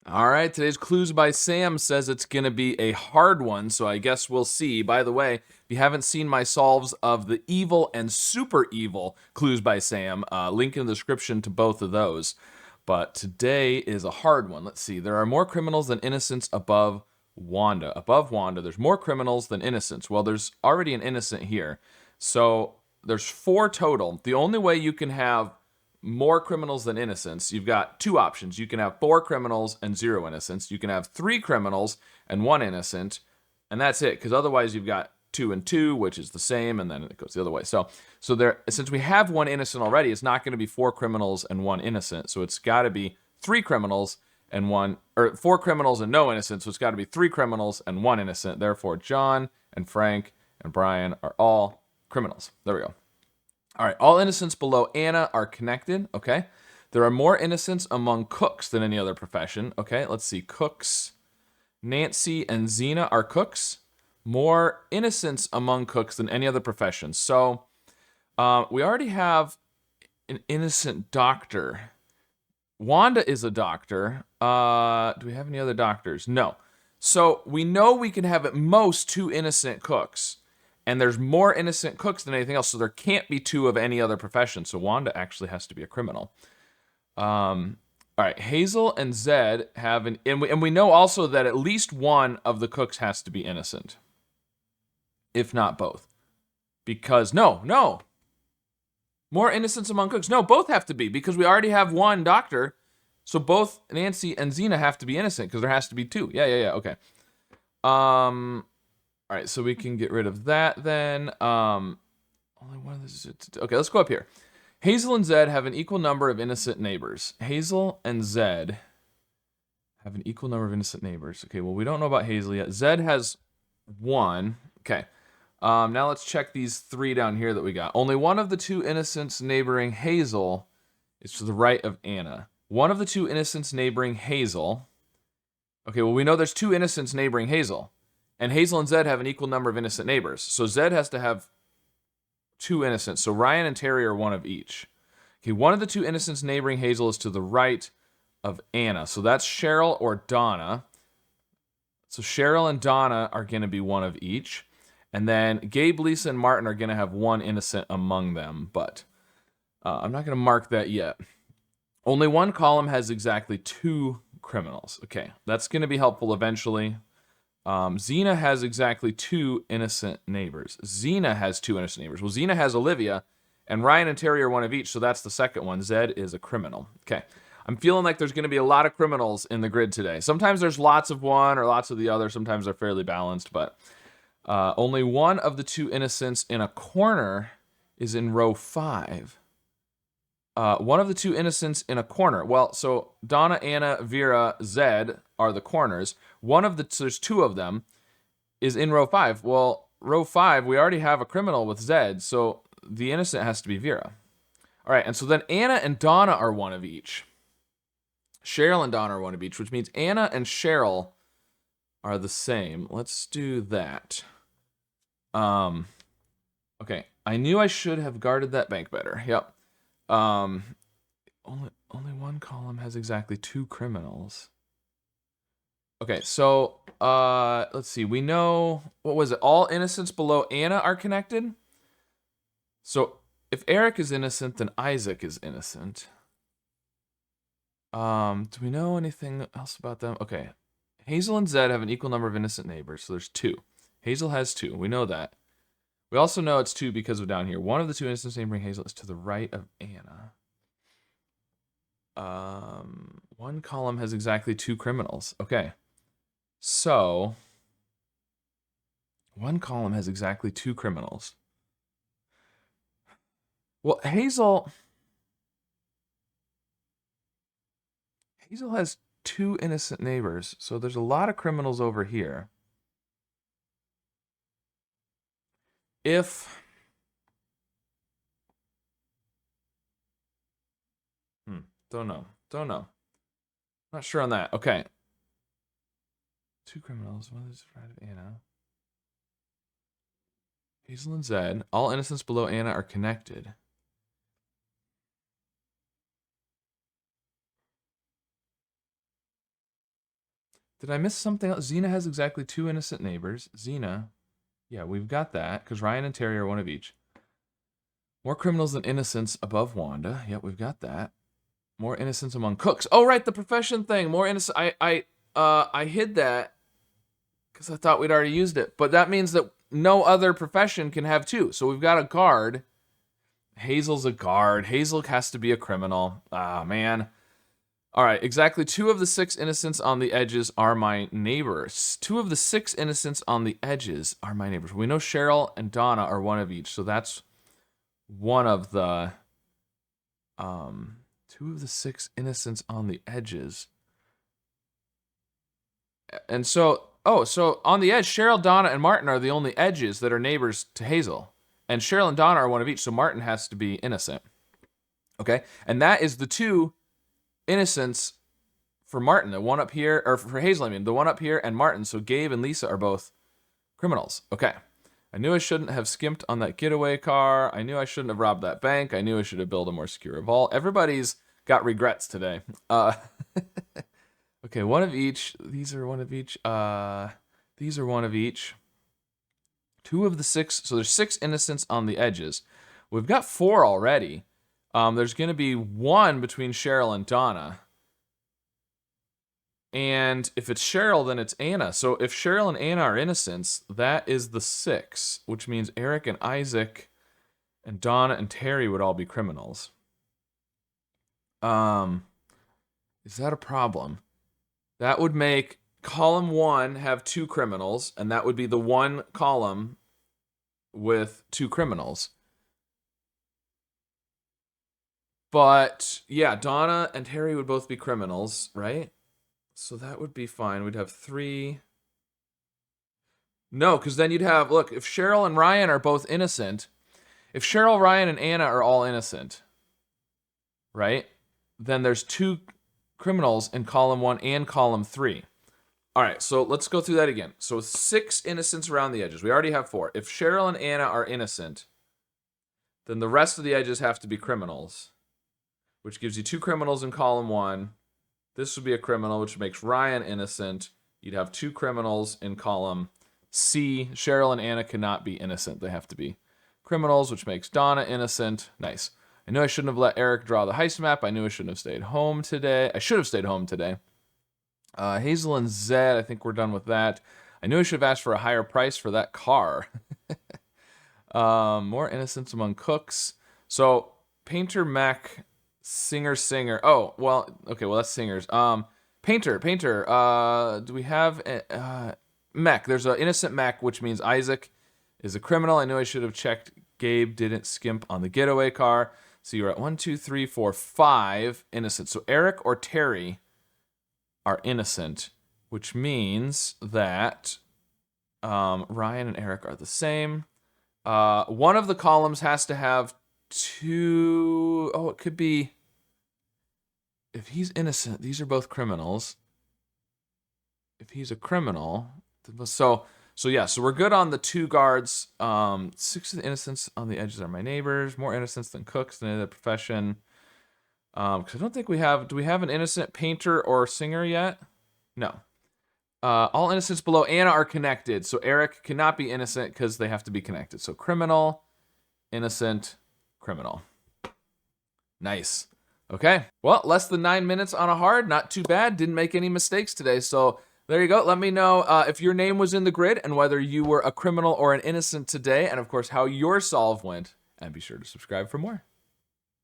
All right, today's Clues by Sam says it's going to be a hard one, so I guess we'll see. By the way, if you haven't seen my solves of the evil and super evil Clues by Sam, link in the description to both of those. But today is a hard one. Let's see. There are more criminals than innocents above Wanda. Above Wanda, there's more criminals than innocents. Well, there's already an innocent here. So there's 4 total. The only way you can have more criminals than innocents, you've got 2 options. You can have 4 criminals and 0 innocents. You can have 3 criminals and 1 innocent, and that's it. Because otherwise, you've got 2 and 2, which is the same, and then it goes the other way. So there, since we have 1 innocent already, it's not going to be 4 criminals and 1 innocent. So it's got to be 3 criminals and 1, or 4 criminals and no innocent. So it's got to be 3 criminals and 1 innocent. Therefore, John and Frank and Brian are all criminals. There we go. All right, all innocents below Anna are connected, okay? There are more innocents among cooks than any other profession, okay? Let's see, cooks. Nancy and Zena are cooks. More innocents among cooks than any other profession. So we already have an innocent doctor. Wanda is a doctor. Do we have any other doctors? No. So we know we can have at most 2 innocent cooks. And there's more innocent cooks than anything else, so there can't be 2 of any other profession. So Wanda actually has to be a criminal. All right, Hazel and Zed have an... And we know also that at least 1 of the cooks has to be innocent. If not both. Because, no. More innocents among cooks. No, both have to be, because we already have 1 doctor. So both Nancy and Zena have to be innocent, because there has to be 2. Yeah, okay. All right, so we can get rid of that then. Only one of this. Okay, let's go up here. Hazel and Zed have an equal number of innocent neighbors. Hazel and Zed have an equal number of innocent neighbors. Okay, well, we don't know about Hazel yet. Zed has 1. Okay. Now let's check these 3 down here that we got. Only one of the 2 innocents neighboring Hazel is to the right of Anna. One of the 2 innocents neighboring Hazel. Okay, well, we know there's 2 innocents neighboring Hazel. And Hazel and Zed have an equal number of innocent neighbors. So Zed has to have 2 innocents. So Ryan and Terry are 1 of each. Okay, one of the 2 innocents neighboring Hazel is to the right of Anna. So that's Cheryl or Donna. So Cheryl and Donna are going to be 1 of each. And then Gabe, Lisa, and Martin are going to have 1 innocent among them. But I'm not going to mark that yet. Only one column has exactly 2 criminals. Okay, that's going to be helpful eventually. Xena has exactly 2 innocent neighbors. Xena has 2 innocent neighbors. Well, Xena has Olivia, and Ryan and Terry are 1 of each, so that's the second one. Zed is a criminal. Okay. I'm feeling like there's going to be a lot of criminals in the grid today. Sometimes there's lots of one or lots of the other. Sometimes they're fairly balanced, but only one of the 2 innocents in a corner is in row 5. One of the 2 innocents in a corner. Well, so Donna, Anna, Vera, Zed are the corners. One of the... So there's 2 of them is in row 5. Well, row 5, we already have a criminal with Zed, so the innocent has to be Vera. All right, and so then Anna and Donna are 1 of each. Cheryl and Donna are 1 of each, which means Anna and Cheryl are the same. Let's do that. Okay, I knew I should have guarded that bank better. Yep. Only one column has exactly 2 criminals. Okay, so let's see. We know, what was it? All innocents below Anna are connected. So if Eric is innocent, then Isaac is innocent. Do we know anything else about them? Okay, Hazel and Zed have an equal number of innocent neighbors, so there's 2. Hazel has 2. We know that. We also know it's 2 because of down here. One of the 2 innocents neighboring Hazel is to the right of Anna. One column has exactly 2 criminals. Okay. So, one column has exactly 2 criminals. Well, Hazel has 2 innocent neighbors, so there's a lot of criminals over here. If... Don't know. Not sure on that. Okay. 2 criminals. One is right of Anna. Hazel and Zed. All innocents below Anna are connected. Did I miss something else? Xena has exactly 2 innocent neighbors. Xena. Yeah, we've got that, because Ryan and Terry are one of each. More criminals than innocents above Wanda. Yep, we've got that. More innocents among cooks. Oh, right, the profession thing. More innocent. I hid that because I thought we'd already used it. But that means that no other profession can have 2. So we've got a guard. Hazel's a guard. Hazel has to be a criminal. Ah, man. All right, exactly 2 of the 6 innocents on the edges are my neighbors. 2 of the 6 innocents on the edges are my neighbors. We know Cheryl and Donna are one of each, so that's one of the 2 of the 6 innocents on the edges. And so, so on the edge, Cheryl, Donna, and Martin are the only edges that are neighbors to Hazel. And Cheryl and Donna are one of each, so Martin has to be innocent. Okay? And that is the 2 innocents for Martin, the one up here, or for Hazel, I mean, the one up here and Martin. So Gabe and Lisa are both criminals. Okay. I knew I shouldn't have skimped on that getaway car. I knew I shouldn't have robbed that bank. I knew I should have built a more secure vault. Everybody's got regrets today. Okay, one of each. These are one of each. These are one of each. 2 of the 6. So there's 6 innocents on the edges. We've got 4 already. There's going to be 1 between Cheryl and Donna. And if it's Cheryl, then it's Anna. So if Cheryl and Anna are innocents, that is the 6, which means Eric and Isaac and Donna and Terry would all be criminals. Is that a problem? That would make column 1 have 2 criminals, and that would be the 1 column with 2 criminals. But, yeah, Donna and Terry would both be criminals, right? So that would be fine. We'd have 3. No, because then you'd have, look, if Cheryl and Ryan are both innocent, if Cheryl, Ryan, and Anna are all innocent, right? Then there's 2 criminals in column 1 and column 3. All right, so let's go through that again. So 6 innocents around the edges. We already have 4. If Cheryl and Anna are innocent, then the rest of the edges have to be criminals, which gives you 2 criminals in column 1. This would be a criminal, which makes Ryan innocent. You'd have 2 criminals in column C. Cheryl and Anna cannot be innocent. They have to be criminals, which makes Donna innocent. Nice. I knew I shouldn't have let Eric draw the heist map. I knew I shouldn't have stayed home today. I should have stayed home today. Hazel and Zed, I think we're done with that. I knew I should have asked for a higher price for that car. More innocence among cooks. So, Painter, Mech, Singer. Oh, well, okay, well, that's singers. Painter. Do we have Mech? There's an innocent Mech, which means Isaac is a criminal. I knew I should have checked. Gabe didn't skimp on the getaway car. So you're at 1, 2, 3, 4, 5 innocent. So Eric or Terry are innocent, which means that Ryan and Eric are the same. One of the columns has to have 2. Oh, it could be. If he's innocent, these are both criminals. If he's a criminal, so we're good on the 2 guards. 6 of the innocents on the edges are my neighbors. More innocents than cooks than the profession. Because I don't think we have. Do we have an innocent painter or singer yet? No. All innocents below Anna are connected. So Eric cannot be innocent because they have to be connected. So criminal, innocent, criminal. Nice. Okay. Well, less than 9 minutes on a hard. Not too bad. Didn't make any mistakes today. So there you go. Let me know if your name was in the grid and whether you were a criminal or an innocent today. And of course, how your solve went. And be sure to subscribe for more.